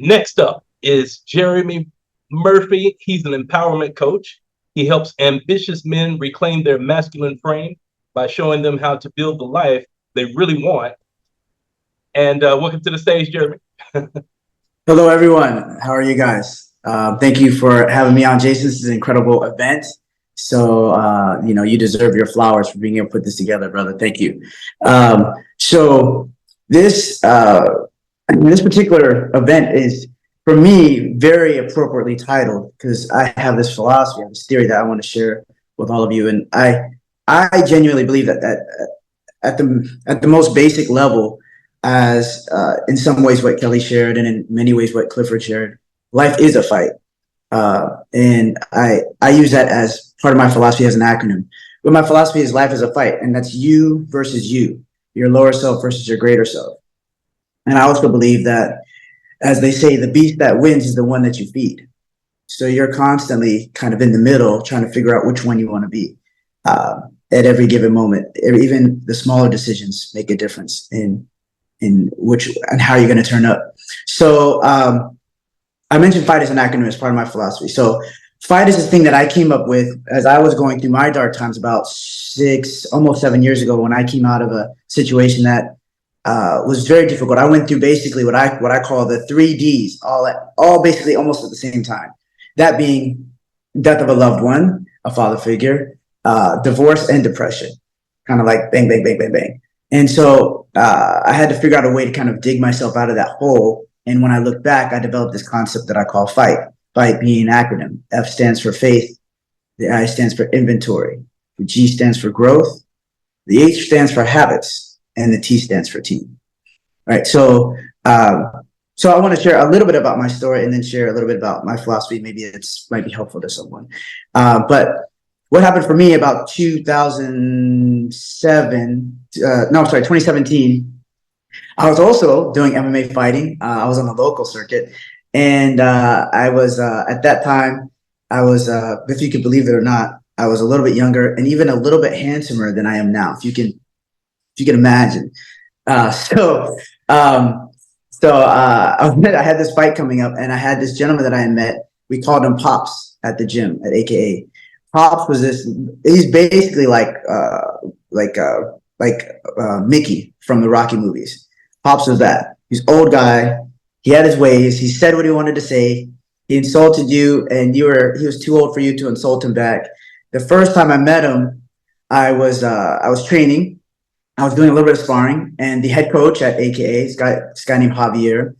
Next up is Jeremy Murphy. He's an empowerment coach. He helps ambitious men reclaim their masculine frame by showing them how to build the life they really want. And welcome to the stage, Jeremy. Hello, everyone. How are you guys? Thank you for having me on, Jason. This is an incredible event. So, you deserve your flowers for being able to put this together, brother. Thank you. So this particular event is, for me, very appropriately titled because I have this philosophy, I have this theory that I want to share with all of you. And I genuinely believe that at the most basic level, as in some ways what Kelly shared, and in many ways what Clifford shared, life is a fight. And I use that as part of my philosophy as an acronym. But my philosophy is life is a fight, and that's you versus you, your lower self versus your greater self. And I also believe that, as they say, the beast that wins is the one that you feed. So you're constantly kind of in the middle trying to figure out which one you want to be at every given moment. Even the smaller decisions make a difference in which and how you're going to turn up. So I mentioned fight as an acronym as part of my philosophy. So fight is a thing that I came up with as I was going through my dark times about almost 7 years ago, when I came out of a situation that was very difficult. I went through basically what I call the 3 Ds, all basically almost at the same time. That being death of a loved one, a father figure, divorce, and depression. Kind of like bang, bang, bang, bang, bang. And so I had to figure out a way to kind of dig myself out of that hole. And when I look back, I developed this concept that I call fight. Fight being an acronym. F stands for faith. The I stands for inventory. The G stands for growth. The H stands for habits. And the T stands for team. Right. So I want to share a little bit about my story and then share a little bit about my philosophy. Maybe it's might be helpful to someone. But what happened for me about 2017, I was also doing MMA fighting. I was on the local circuit, and I was at that time, if you could believe it or not, I was a little bit younger and even a little bit handsomer than I am now, if you can imagine. So I had this fight coming up, and I had this gentleman that I had met. We called him Pops at the gym at AKA. Pops was he's basically like Mickey from the Rocky movies. Pops was that. He's an old guy. He had his ways. He said what he wanted to say. He insulted you, and he was too old for you to insult him back. The first time I met him, I was training. I was doing a little bit of sparring, and the head coach at AKA, this guy named Javier.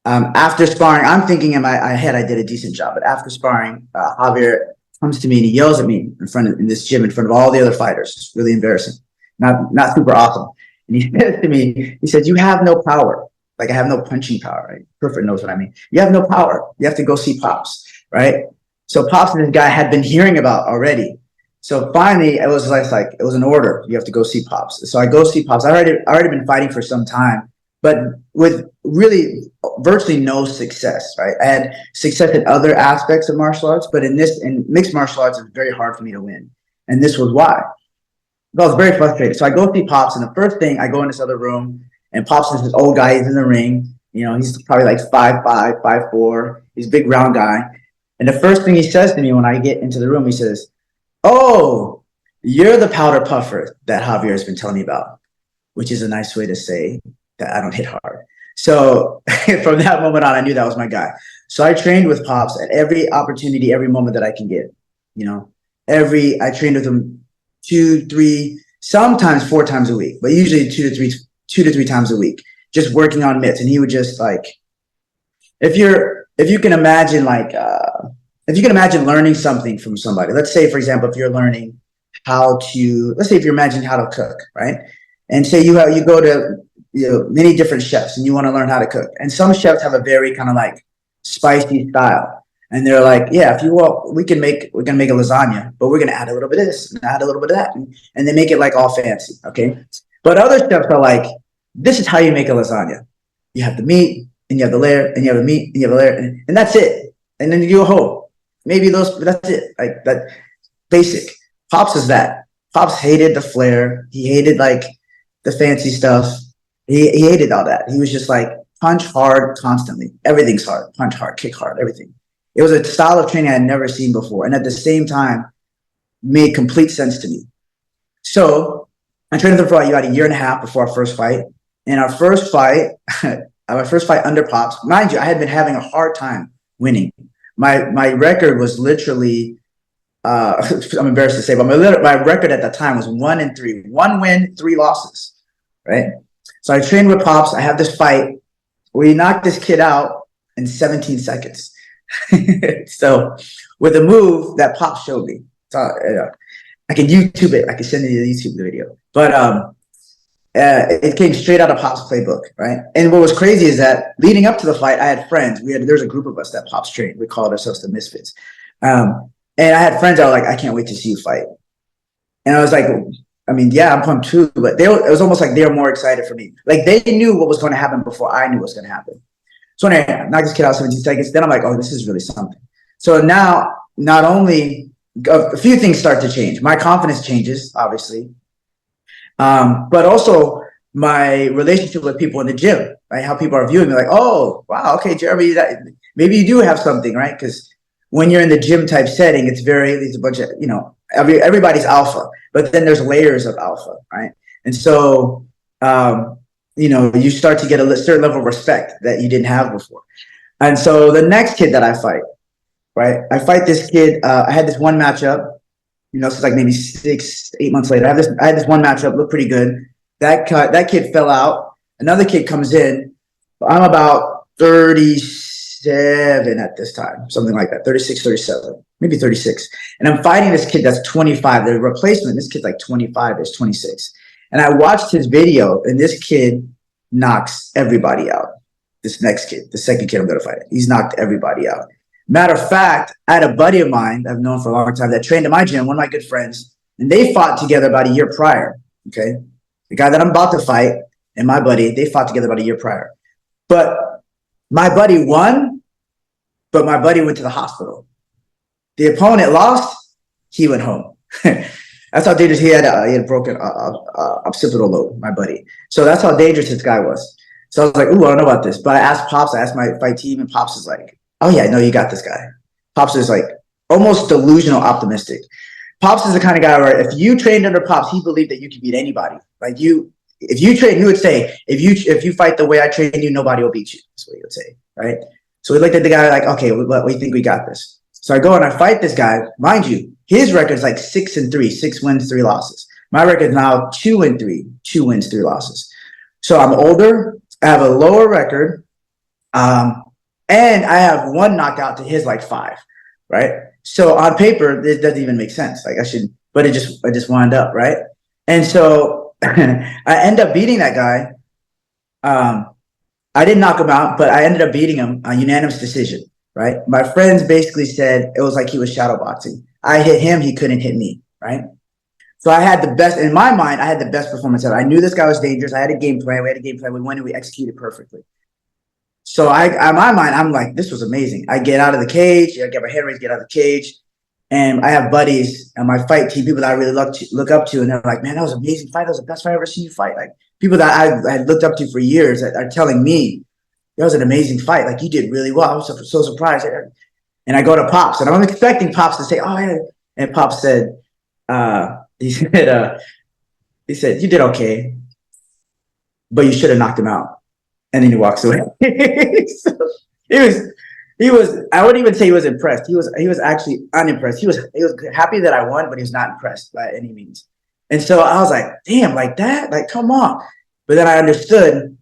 After sparring, I'm thinking in my head I did a decent job, but after sparring, Javier comes to me and he yells at me in this gym in front of all the other fighters. It's really embarrassing, not super awesome. And he says to me, he said, "You have no power. Like, I have no punching power." Right? Perfect knows what I mean. You have no power. You have to go see Pops, right? So Pops and this guy had been hearing about already. So finally, it was like it was an order. You have to go see Pops. So I go see Pops. I already been fighting for some time, but with really virtually no success, right? I had success in other aspects of martial arts, but in mixed martial arts, it's very hard for me to win. And this was why. I was very frustrated. So I go see Pops, and the first thing, I go in this other room, and Pops is this old guy. He's in the ring. He's probably like 5'5", 5'4". He's a big round guy. And the first thing he says to me when I get into the room, he says, "Oh, you're the powder puffer that Javier has been telling me about," which is a nice way to say that I don't hit hard. So from that moment on, I knew that was my guy. So I trained with Pops at every opportunity, every moment that I can get. I trained with him 2, 3, sometimes 4 times a week, but usually 2 to 3 times a week, just working on mitts. And he would just if you can imagine learning something from somebody. Let's say, for example, if you're learning if you're imagining how to cook, right? And say you go to many different chefs and you want to learn how to cook. And some chefs have a very kind of like spicy style. And they're like, "Yeah, if you want, we're gonna make a lasagna, but we're gonna add a little bit of this and add a little bit of that." And they make it like all fancy, okay? But other chefs are like, "This is how you make a lasagna. You have the meat, and you have the layer, and you have the meat, and you have the layer, and that's it. And then you go home. Maybe that's it. Like that basic." Pops is that. Pops hated the flair. He hated like the fancy stuff. He hated all that. He was just like, punch hard constantly. Everything's hard. Punch hard, kick hard, everything. It was a style of training I had never seen before. And at the same time, made complete sense to me. So I trained with him for about a year and a half before our first fight. And our first fight, my first fight under Pops, mind you, I had been having a hard time winning. My record was literally, I'm embarrassed to say, but my record at that time was 1-3, 1 win, 3 losses, right? So I trained with Pops. I have this fight. We knocked this kid out in 17 seconds. So with a move that Pops showed me, so I can YouTube it. I can send you the YouTube video, but it came straight out of Pop's playbook, right? And what was crazy is that leading up to the fight, I had friends. There's a group of us that Pops trained. We called ourselves the Misfits. And I had friends that were like, I can't wait to see you fight. And I was like, I mean, yeah, I'm pumped too, but it was almost like they were more excited for me. Like they knew what was going to happen before I knew what was going to happen. So when I knocked this kid out 17 seconds, then I'm like, oh, this is really something. So now, not only a few things start to change. My confidence changes, obviously. But also my relationship with people in the gym, right? How people are viewing me like, oh, wow, okay, Jeremy, maybe you do have something, right? Because when you're in the gym type setting, it's a bunch of, everybody's alpha, but then there's layers of alpha, right? And so, you start to get a certain level of respect that you didn't have before. And so the next kid that I fight, right? I fight this kid. I had this one matchup. It's like maybe 6-8 months later. I had this one matchup, looked pretty good. That kid fell out. Another kid comes in. I'm about 37 at this time, something like that, 36, 37, maybe 36. And I'm fighting this kid that's 25. The replacement, this kid's like 25, is 26. And I watched his video, and this kid knocks everybody out. This next kid, the second kid I'm going to fight, he's knocked everybody out. Matter of fact, I had a buddy of mine that I've known for a long time that trained at my gym, one of my good friends, and they fought together about a year prior. Okay. The guy that I'm about to fight and my buddy, they fought together about a year prior. But my buddy won, but my buddy went to the hospital. The opponent lost, he went home. That's how dangerous he had broken occipital lobe, my buddy. So that's how dangerous this guy was. So I was like, ooh, I don't know about this. But I asked Pops, I asked my fight team, and Pops is like, oh yeah, no, you got this guy. Pops is like almost delusional optimistic. Pops is the kind of guy where if you trained under Pops, he believed that you could beat anybody. Like if you train, he would say, if you fight the way I train you, nobody will beat you. That's what he would say, right? So we looked at the guy like, okay, we think we got this. So I go and I fight this guy. Mind you, his record is like 6-3, 6 wins, 3 losses. My record is now 2-3, 2 wins, 3 losses. So I'm older. I have a lower record. And I have 1 knockout to his like 5, right? So on paper, this doesn't even make sense. Like I just wound up, right? And so I end up beating that guy. I didn't knock him out, but I ended up beating him on unanimous decision, right? My friends basically said it was like he was shadow boxing. I hit him, he couldn't hit me, right? So I had the best, in my mind, I had the best performance ever. I knew this guy was dangerous. I had a game plan. We had a game plan. We went and we executed perfectly. So in my mind, I'm like, this was amazing. I get out of the cage, I get my head raised, get out of the cage. And I have buddies and my fight team, people that I really look up to. And they're like, man, that was an amazing fight. That was the best fight I've ever seen you fight. Like people that I had looked up to for years that are telling me that was an amazing fight. Like you did really well. I was so surprised. And I go to Pops and I'm expecting Pops to say, oh, yeah. And Pops said, he said, you did okay, but you should have knocked him out. And then he walks away. So he was, I wouldn't even say he was impressed. He was actually unimpressed. He was happy that I won, but he was not impressed by any means. And so I was like, damn, like that? Like, come on. But then I understood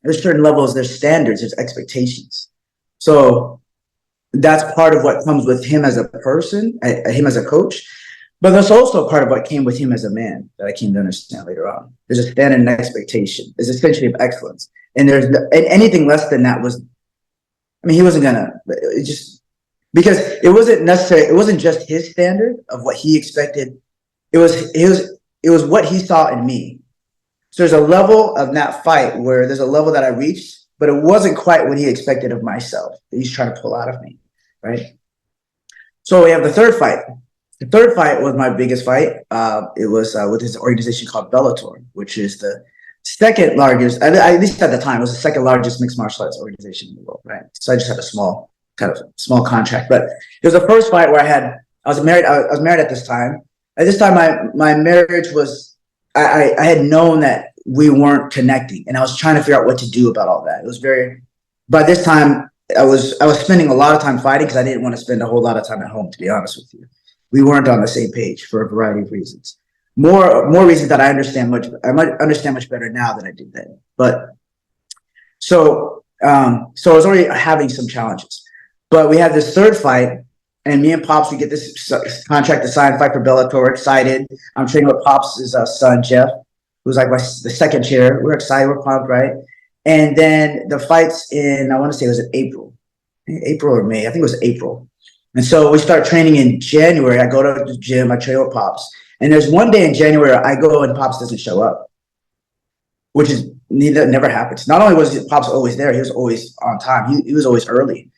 there's certain levels, there's standards, there's expectations. So that's part of what comes with him as a person, him as a coach. But there's also part of what came with him as a man that I came to understand later on. There's a standard and expectation. There's essentially of excellence. And anything less than that was, I mean, he wasn't gonna, it just, because it wasn't just his standard of what he expected. It was what he saw in me. So there's a level of that fight where there's a level that I reached, but it wasn't quite what he expected of myself that he's trying to pull out of me, right? So we have the third fight. The third fight was my biggest fight. It was with his organization called Bellator, which is the second largest, at least at the time, it was the second largest mixed martial arts organization in the world, right? So I just had a small contract. But it was the first fight where I was married. I was married at this time. At this time, my marriage was, I had known that we weren't connecting, and I was trying to figure out what to do about all that. It was very, by this time, I was spending a lot of time fighting because I didn't want to spend a whole lot of time at home, to be honest with you. We weren't on the same page for a variety of reasons. More reasons that I might understand much better now than I did then. But so I was already having some challenges. But we had this third fight, and me and Pops, we get this contract to sign, fight for Bellator. We're excited. I'm training with Pops' son, Jeff, who's like the second chair. We're excited. We're pumped, right? And then the fight's in, I want to say it was in April or May. I think it was April. And so we start training in January. I go to the gym. I train with Pops. And there's one day in January I go and Pops doesn't show up, which is never happens. Not only was Pops always there, he was always on time. He was always early.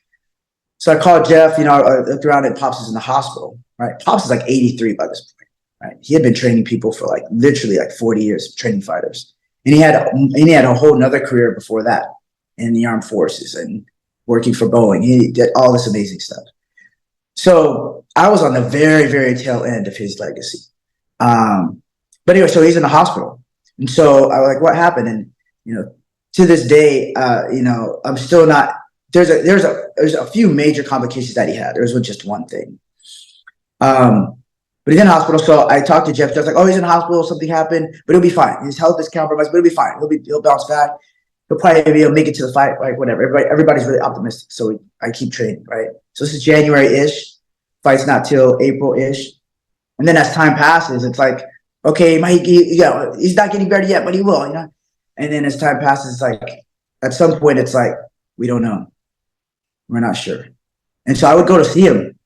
So I called Jeff, I looked around and Pops is in the hospital, right? Pops is like 83 by this point, right? He had been training people for like literally like 40 years, training fighters. And he had a whole nother career before that in the armed forces and working for Boeing. He did all this amazing stuff. So I was on the very, very tail end of his legacy. But anyway, so he's in the hospital. And so I was like, what happened? And, to this day, I'm still not, there's a few major complications that he had. There was just one thing. But he's in the hospital. So I talked to Jeff. Jeff's like, oh, he's in the hospital. Something happened, but he'll be fine. His health is compromised, but he'll be fine. He'll bounce back. He'll probably be able to make it to the fight, like whatever. Everybody's really optimistic. So I keep training, right? So this is January-ish. Fight's not till April-ish. And then as time passes, it's like, okay, he's not getting better yet, but he will, And then as time passes, it's like, at some point, it's like, we don't know. We're not sure. And so I would go to see him.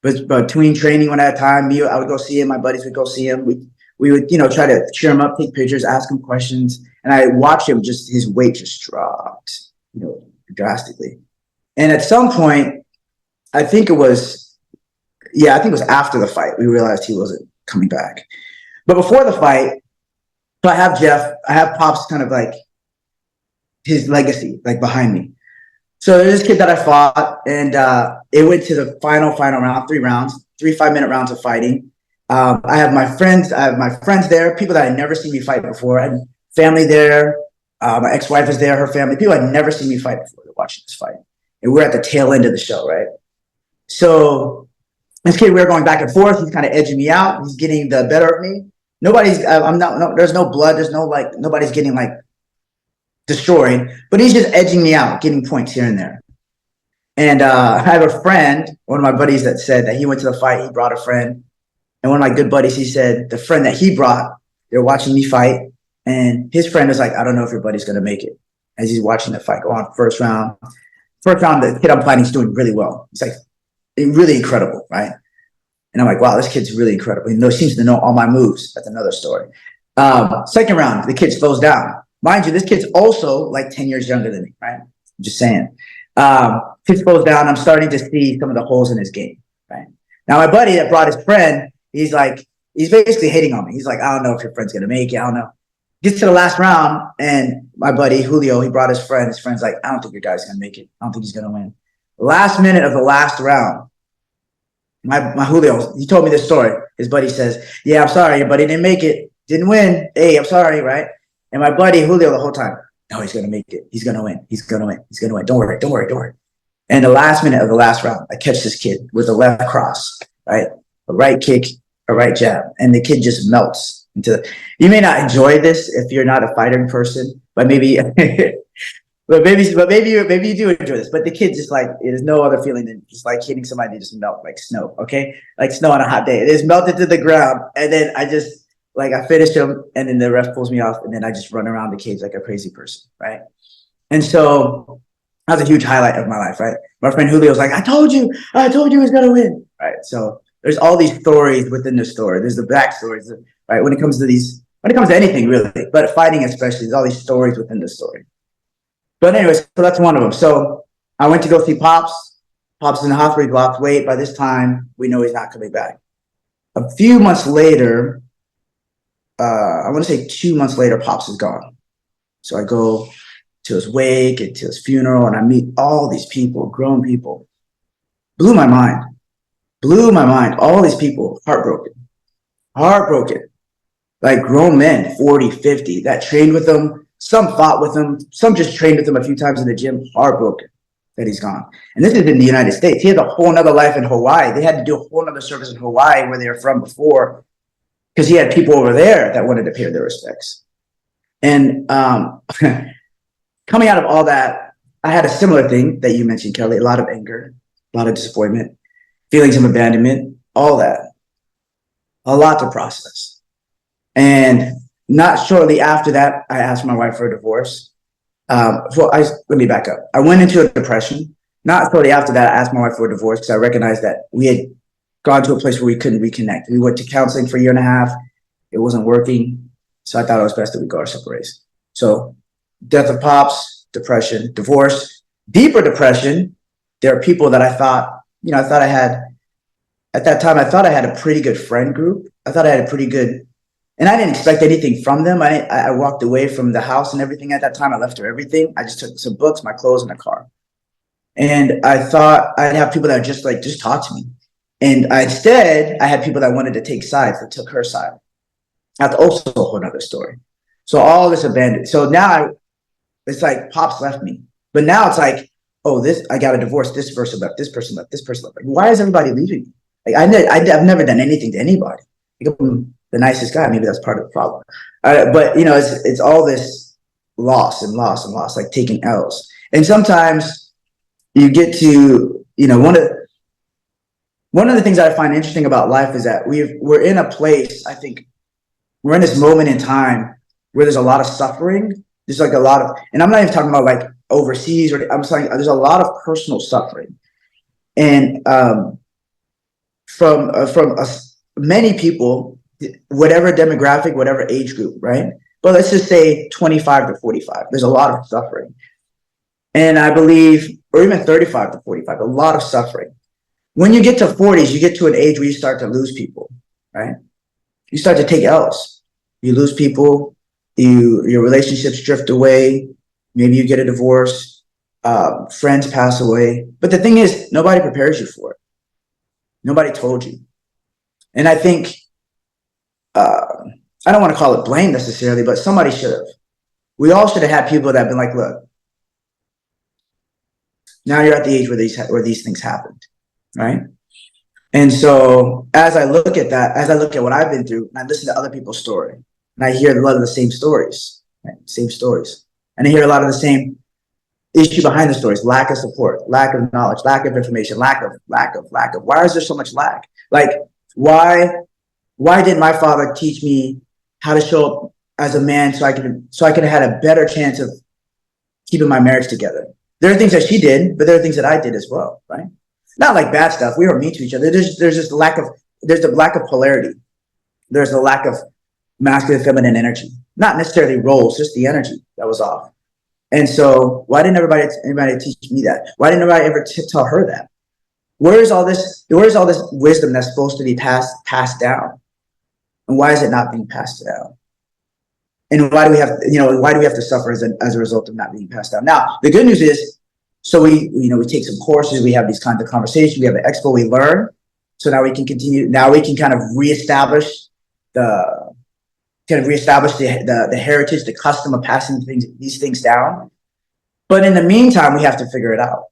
But between training one at a time, I would go see him. My buddies would go see him. We would, try to cheer him up, take pictures, ask him questions. And I watch him, his weight just dropped, drastically. And at some point, I think it was after the fight, we realized he wasn't coming back. But before the fight, so I have Jeff, I have Pops kind of like his legacy, like behind me. So there's this kid that I fought, and it went to the final round, 3 rounds, 3 5-minute rounds of fighting. I have my friends there, people that had never seen me fight before. I had family there. My ex-wife is there, her family, people had never seen me fight before. They're watching this fight. And we're at the tail end of the show, right? So this kid, we were going back and forth. He's kind of edging me out. He's getting the better of me. There's no blood. There's no nobody's getting destroyed, but he's just edging me out, getting points here and there. And I have a friend, one of my buddies, that said that he went to the fight. He brought a friend. And one of my good buddies, he said the friend that he brought, they're watching me fight. And his friend was like, I don't know if your buddy's going to make it, as he's watching the fight go on. First round, the kid I'm fighting is doing really well. He's like really incredible, right? And I'm like, wow, this kid's really incredible. He seems to know all my moves. That's another story. Second round, the kid slows down. Mind you, this kid's also like 10 years younger than me, right? I'm just saying. Kid slows down. I'm starting to see some of the holes in his game, right? Now, my buddy that brought his friend, he's basically hating on me. He's like, I don't know if your friend's going to make it. I don't know. Gets to the last round, and my buddy, Julio, he brought his friend. His friend's like, I don't think your guy's going to make it. I don't think he's going to win. Last minute of the last round, my Julio, he told me this story. His buddy says, yeah, I'm sorry, your buddy didn't make it. Didn't win. Hey, I'm sorry, right? And my buddy Julio the whole time, no, he's going to make it. He's going to win. He's going to win. He's going to win. Don't worry. And the last minute of the last round, I catch this kid with a left cross, right? A right kick, a right jab. And the kid just melts you may not enjoy this if you're not a fighting person, but maybe, maybe you do enjoy this. But the kid just there's no other feeling than just like hitting somebody that just melt like snow, okay? Like snow on a hot day. It just melted to the ground. And then I finish him, and then the ref pulls me off, and then I just run around the cage like a crazy person, right? And so that was a huge highlight of my life, right? My friend Julio's like, I told you he's gonna win, right? So there's all these stories within the story. There's the backstories, right? When it comes to anything really, but fighting especially, there's all these stories within the story. But anyways, so that's one of them. So I went to go see Pops. Pops in the hospital, he lost weight. By this time, we know he's not coming back. A few months later, I want to say 2 months later, Pops is gone. So I go to his wake and to his funeral, and I meet all these people, grown people. Blew my mind. Blew my mind. All these people, heartbroken. Like grown men, 40, 50, that trained with him. Some fought with him. Some just trained with him a few times in the gym, heartbroken that he's gone. And this is in the United States. He has a whole nother life in Hawaii. They had to do a whole nother service in Hawaii where they were from before, because he had people over there that wanted to pay their respects. And coming out of all that, I had a similar thing that you mentioned, Kelly, a lot of anger, a lot of disappointment, feelings of abandonment, all that, a lot to process. And not shortly after that, I asked my wife for a divorce. Let me back up. I went into a depression. Not shortly after that, I asked my wife for a divorce because I recognized that we had gone to a place where we couldn't reconnect. We went to counseling for a year and a half. It wasn't working. So I thought it was best that we go our separate ways. So death of pops, depression, divorce, deeper depression. There are people that I thought I had, at that time, I thought I had a pretty good friend group. I thought I had a pretty good, and I didn't expect anything from them. I walked away from the house and everything at that time. I left her everything. I just took some books, my clothes, and a car. And I thought I'd have people that would just talk to me. And instead, I had people that wanted to take sides, that took her side. That's also a whole other story. So all this abandoned. So now it's like pops left me. But now it's like, oh, I got a divorce. This person left. This person left. This person left. Like, why is everybody leaving me? Like I've never done anything to anybody. Like, I'm the nicest guy. Maybe that's part of the problem. But it's all this loss and loss and loss, like taking L's. And sometimes you get to, one of the things that I find interesting about life is that we're in a place, I think, we're in this moment in time where there's a lot of suffering. There's like a lot of, and I'm not even talking about like overseas, or I'm saying there's a lot of personal suffering. And from many people, whatever demographic, whatever age group, right? But let's just say 25 to 45, there's a lot of suffering. And I believe, or even 35 to 45, a lot of suffering. When you get to 40s, you get to an age where you start to lose people, right? You start to take L's. You lose people, your relationships drift away, maybe you get a divorce, friends pass away. But the thing is, nobody prepares you for it. Nobody told you. And I think, I don't want to call it blame necessarily, but somebody should have. We all should have had people that have been like, look, now you're at the age where these things happened, right? And so as I look at that, as I look at what I've been through, and I listen to other people's story, and I hear a lot of the same stories, right? Same stories. And I hear a lot of the same issue behind the stories: lack of support, lack of knowledge, lack of information, lack of. Why is there so much lack? Like, why didn't my father teach me how to show up as a man so I could have had a better chance of keeping my marriage together? There are things that she did, but there are things that I did as well, right? Not like bad stuff. We were mean to each other. There's just the lack of polarity. There's the lack of masculine, feminine energy. Not necessarily roles, just the energy that was off. And so why didn't anybody teach me that? Why didn't anybody ever tell her that? Where is all this wisdom that's supposed to be passed down? And why is it not being passed down? And why do we have to suffer as a result of not being passed down? Now, the good news is, so we take some courses, we have these kinds of conversations, we have an expo, we learn. So now we can continue, now we can kind of reestablish the heritage, the custom of passing these things down. But in the meantime, we have to figure it out.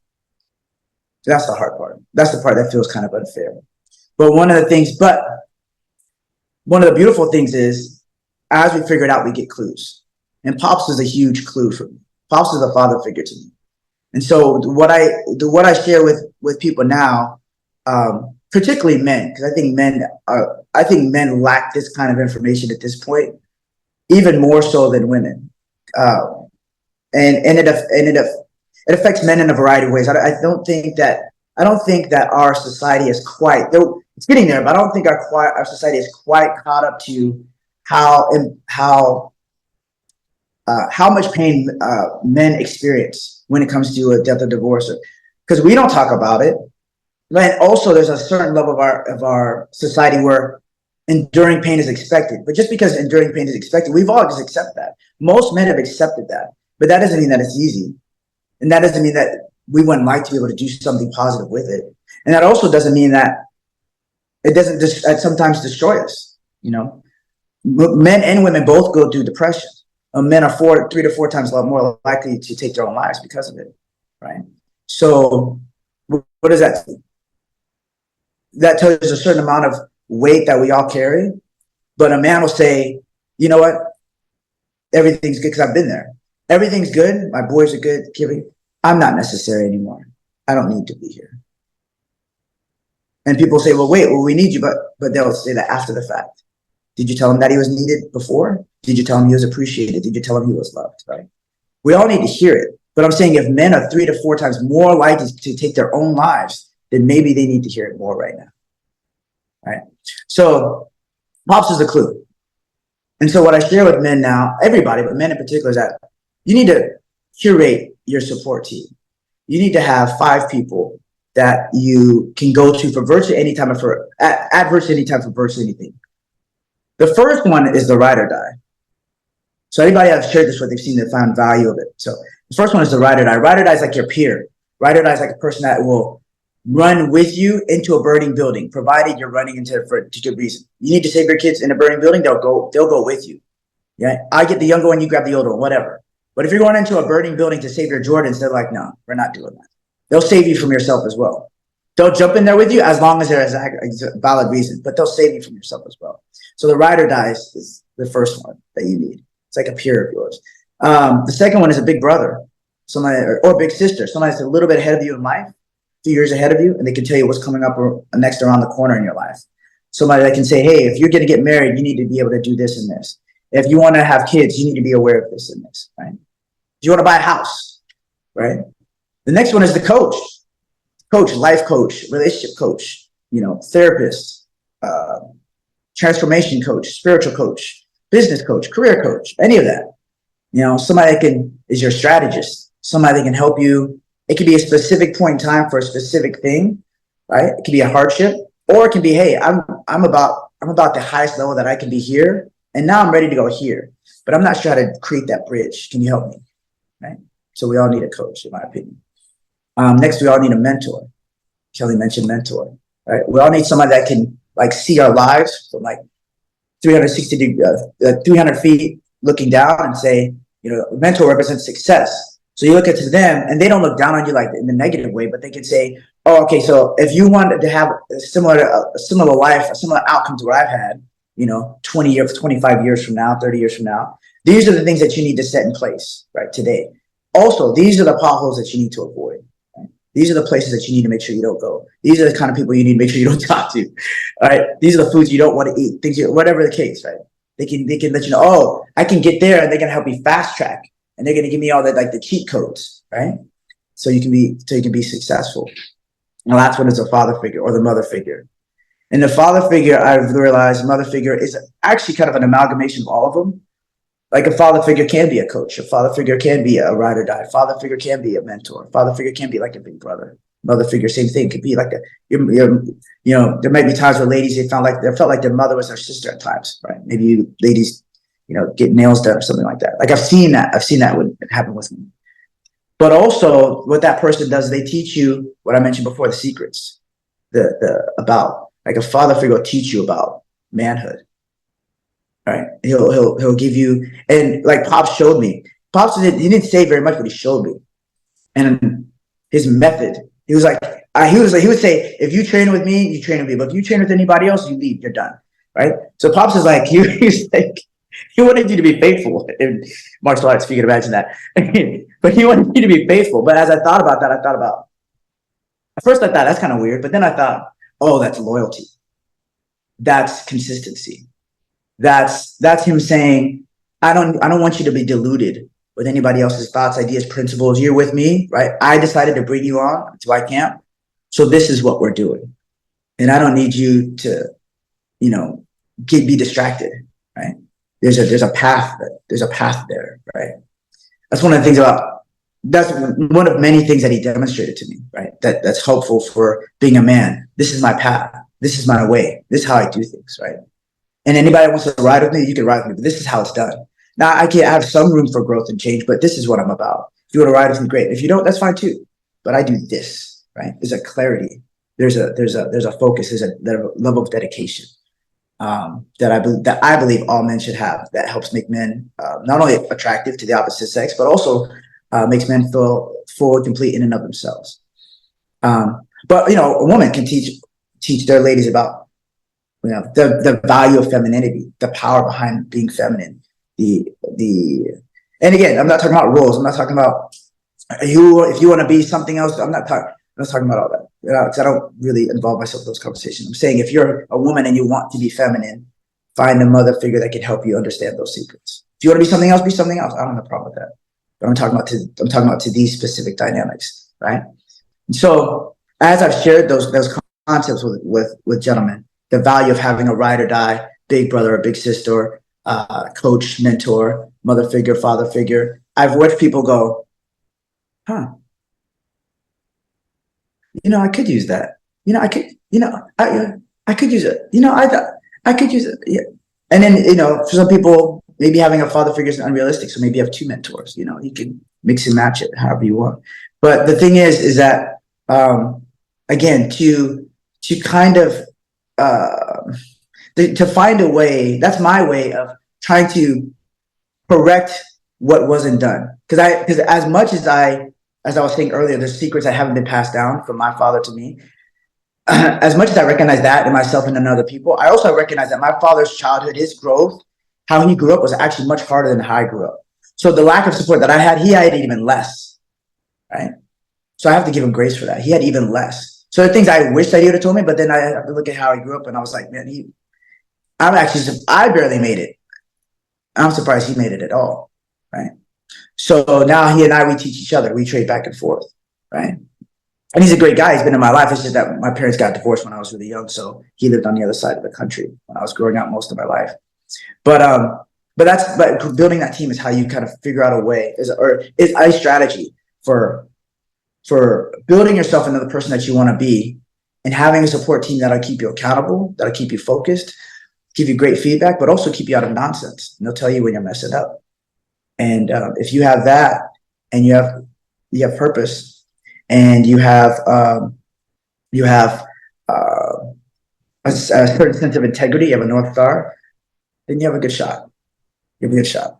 So that's the hard part. That's the part that feels kind of unfair. But one of the beautiful things is, as we figure it out, we get clues. And Pops is a huge clue for me. Pops is a father figure to me. And so what I share with people now, particularly men, because I think men lack this kind of information at this point, even more so than women. And it affects men in a variety of ways. I don't think that our society is quite, though it's getting there, but I don't think our society is quite caught up to how much pain men experience when it comes to a death or divorce, because we don't talk about it. And also, there's a certain level of our society where enduring pain is expected. But just because enduring pain is expected, we've all just accepted that. Most men have accepted that, but that doesn't mean that it's easy. And that doesn't mean that we wouldn't like to be able to do something positive with it. And that also doesn't mean that it doesn't just sometimes destroy us. You know, men and women both go through depression. Men are 3 to 4 times more likely to take their own lives because of it, right? So what does that mean? That tells us a certain amount of weight that we all carry. But a man will say, you know what? Everything's good because I've been there. Everything's good. My boys are good. I'm not necessary anymore. I don't need to be here. And people say, well, wait, we need you. But they'll say that after the fact. Did you tell him that he was needed before? Did you tell him he was appreciated? Did you tell him he was loved, right? We all need to hear it. But I'm saying if men are 3 to 4 times more likely to take their own lives, then maybe they need to hear it more right now, right? So Pops is a clue. And so what I share with men now, everybody, but men in particular, is that you need to curate your support team. You need to have 5 people that you can go to for virtually any time for virtually any time for virtually anything. The first one is the ride or die. So anybody I've shared this with, they've seen the found value of it. So the first one is the ride or die. Ride or die is like your peer. Ride or die is like a person that will run with you into a burning building, provided you're running into it for a good reason. You need to save your kids in a burning building, they'll go with you. Yeah, I get the younger one, you grab the older one, whatever. But if you're going into a burning building to save your Jordans, they're like, no, we're not doing that. They'll save you from yourself as well. They'll jump in there with you as long as there is a valid reason, but they'll save you from yourself as well. So the ride or die is the first one that you need. It's like a peer of yours. The second one is a big brother, somebody or big sister, somebody that's a little bit ahead of you in life, a few years ahead of you, and they can tell you what's coming up or next around the corner in your life. Somebody that can say, hey, if you're going to get married, you need to be able to do this and this. If you want to have kids, you need to be aware of this and this, right? If you want to buy a house, right? The next one is the coach, life coach, relationship coach, therapist, transformation coach, spiritual coach, business coach, career coach, any of that. Somebody that is your strategist, somebody that can help you. It could be a specific point in time for a specific thing, right? It could be a hardship, or it can be, hey, I'm about the highest level that I can be here, and now I'm ready to go here, but I'm not sure how to create that bridge. Can you help me? Right? So we all need a coach, in my opinion. Next, we all need a mentor. Kelly mentioned mentor, right? We all need somebody that can see our lives from 300 feet looking down and say, a mentor represents success. So you look at them and they don't look down on you in the negative way, but they can say, oh, okay, so if you wanted to have a similar life, a similar outcome to what I've had, 20 years, 25 years from now, 30 years from now, these are the things that you need to set in place, right, today. Also, these are the potholes that you need to avoid. Right? These are the places that you need to make sure you don't go. These are the kind of people you need to make sure you don't talk to. All right. These are the foods you don't want to eat. Whatever the case, right? They can let you know, oh, I can get there, and they're gonna help me fast track, and they're gonna give me all that the cheat codes, right? So you can be successful. And the last one is a father figure or the mother figure. And the father figure, I've realized, mother figure is actually kind of an amalgamation of all of them. Like a father figure can be a coach. A father figure can be a ride or die. A father figure can be a mentor. A father figure can be like a big brother. Mother figure, same thing. Could be like there might be times where ladies, they felt like their mother was their sister at times, right? Maybe you ladies, get nails done or something like that. I've seen that would happen with me. But also what that person does, they teach you what I mentioned before, the secrets, about a father figure will teach you about manhood. Right. He'll give you, and Pops showed me. Pops he didn't say very much, but he showed me. And his method, he was like, he would say, if you train with me, you train with me. But if you train with anybody else, you leave, you're done. Right. So Pops is he's like, he wanted you to be faithful. And martial arts, if you can imagine that. But he wanted you to be faithful. But as I thought about that, at first I thought that's kind of weird, but then I thought, oh, that's loyalty. That's consistency. That's him saying, I don't want you to be deluded with anybody else's thoughts, ideas, principles. You're with me, right? I decided to bring you on to my camp. So this is what we're doing. And I don't need you to, be distracted, right? There's a path there, right? That's one of many things that he demonstrated to me, right? That's helpful for being a man. This is my path. This is my way. This is how I do things, right? And anybody wants to ride with me, you can ride with me, but this is how it's done. Now I can have some room for growth and change, but this is what I'm about. If you want to ride with me, great. If you don't, that's fine too. But I do this, right? There's a clarity. There's a focus. There's a level of dedication that I believe all men should have. That helps make men not only attractive to the opposite sex, but also makes men feel full and complete in and of themselves. But a woman can teach their ladies about the value of femininity, the power behind being feminine. And again, I'm not talking about roles. I'm not talking about if you want to be something else. I'm not talking about all that, because I don't really involve myself in those conversations. I'm saying if you're a woman and you want to be feminine, find a mother figure that can help you understand those secrets. If you want to be something else, be something else. I don't have a problem with that. But I'm talking about to these specific dynamics, right? And so as I've shared those concepts with gentlemen, the value of having a ride or die, big brother or big sister, coach, mentor, mother figure, father figure, I've watched people go, huh, I could use that. I could, I could use it. I could use it. Yeah. And then, for some people, maybe having a father figure is unrealistic. So maybe you have two mentors, you can mix and match it however you want. But the thing is that, again, to kind of, to find a way, that's my way of trying to correct what wasn't done. Because as much as I was saying earlier, there's secrets that haven't been passed down from my father to me. As much as I recognize that in myself and in other people, I also recognize that my father's childhood, his growth, how he grew up was actually much harder than how I grew up. So the lack of support that I had, he had even less, right? So I have to give him grace for that. He had even less. So the things I wish that he would have told me, but then I have to look at how he grew up, and I was like, man, I barely made it. I'm surprised he made it at all, right? So now he and I, we teach each other. We trade back and forth, right? And he's a great guy. He's been in my life. It's just that my parents got divorced when I was really young, so he lived on the other side of the country when I was growing up most of my life. But building that team is how you kind of figure out a way, is a strategy for building yourself into the person that you want to be, and having a support team that'll keep you accountable, that'll keep you focused, give you great feedback, but also keep you out of nonsense. And they'll tell you when you're messing up. And if you have that, and you have purpose, and you have a certain sense of integrity, you have a North Star, then you have a good shot. You have a good shot.